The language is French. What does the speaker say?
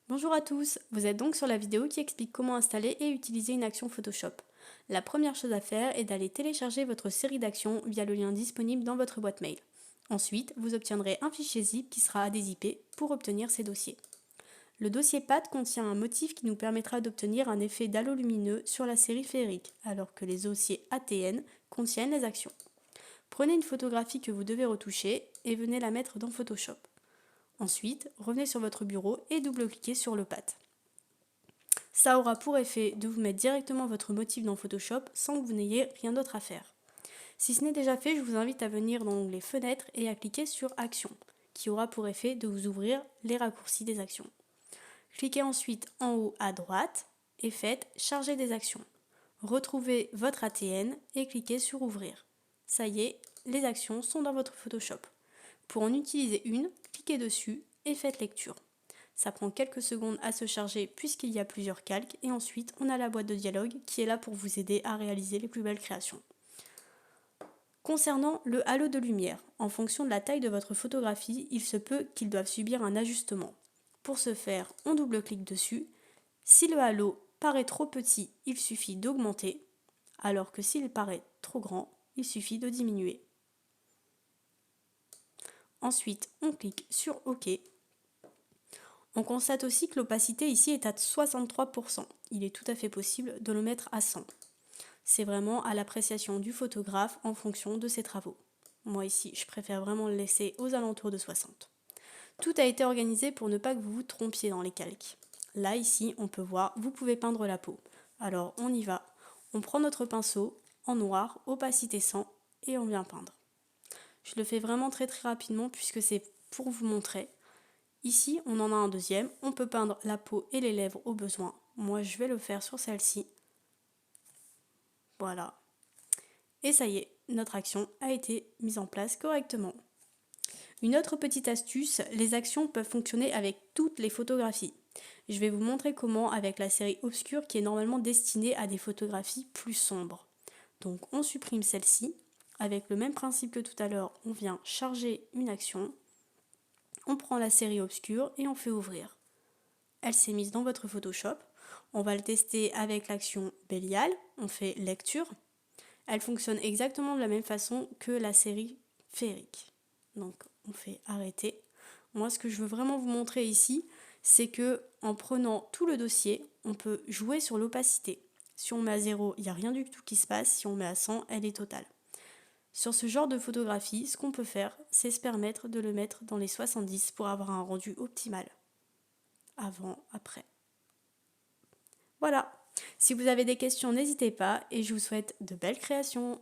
Bonjour à tous, vous êtes donc sur la vidéo qui explique comment installer et utiliser une action Photoshop. La première chose à faire est d'aller télécharger votre série d'actions via le lien disponible dans votre boîte mail. Ensuite, vous obtiendrez un fichier zip qui sera adézipé pour obtenir ces dossiers. Le dossier PAT contient un motif qui nous permettra d'obtenir un effet d'halo lumineux sur la série féerique, alors que les dossiers ATN contiennent les actions. Prenez une photographie que vous devez retoucher et venez la mettre dans Photoshop. Ensuite, revenez sur votre bureau et double-cliquez sur le PAT. Ça aura pour effet de vous mettre directement votre motif dans Photoshop sans que vous n'ayez rien d'autre à faire. Si ce n'est déjà fait, je vous invite à venir dans l'onglet Fenêtre et à cliquer sur Actions, qui aura pour effet de vous ouvrir les raccourcis des actions. Cliquez ensuite en haut à droite et faites Charger des actions. Retrouvez votre ATN et cliquez sur Ouvrir. Ça y est, les actions sont dans votre Photoshop. Pour en utiliser une, cliquez dessus et faites Lecture. Ça prend quelques secondes à se charger puisqu'il y a plusieurs calques et ensuite on a la boîte de dialogue qui est là pour vous aider à réaliser les plus belles créations. Concernant le halo de lumière, en fonction de la taille de votre photographie, il se peut qu'il doive subir un ajustement. Pour ce faire, on double-clique dessus. Si le halo paraît trop petit, il suffit d'augmenter, alors que s'il paraît trop grand, il suffit de diminuer. Ensuite, on clique sur OK. On constate aussi que l'opacité ici est à 63%. Il est tout à fait possible de le mettre à 100. C'est vraiment à l'appréciation du photographe en fonction de ses travaux. Moi ici, je préfère vraiment le laisser aux alentours de 60. Tout a été organisé pour ne pas que vous vous trompiez dans les calques. Là, ici, on peut voir, vous pouvez peindre la peau. Alors, on y va. On prend notre pinceau en noir, opacité 100, et on vient peindre. Je le fais vraiment très rapidement puisque c'est pour vous montrer. Ici, on en a un deuxième. On peut peindre la peau et les lèvres au besoin. Moi, je vais le faire sur celle-ci. Voilà. Et ça y est, notre action a été mise en place correctement. Une autre petite astuce, les actions peuvent fonctionner avec toutes les photographies. Je vais vous montrer comment avec la série obscure qui est normalement destinée à des photographies plus sombres. Donc on supprime celle-ci. Avec le même principe que tout à l'heure, on vient charger une action. On prend la série obscure et on fait ouvrir. Elle s'est mise dans votre Photoshop. On va le tester avec l'action Bélial. On fait lecture. Elle fonctionne exactement de la même façon que la série féerique. Donc on fait arrêter. Moi ce que je veux vraiment vous montrer ici, c'est que en prenant tout le dossier, on peut jouer sur l'opacité. Si on met à 0, il n'y a rien du tout qui se passe. Si on met à 100, elle est totale. Sur ce genre de photographie, ce qu'on peut faire, c'est se permettre de le mettre dans les 70 pour avoir un rendu optimal. Avant, après. Voilà. Si vous avez des questions, n'hésitez pas et je vous souhaite de belles créations.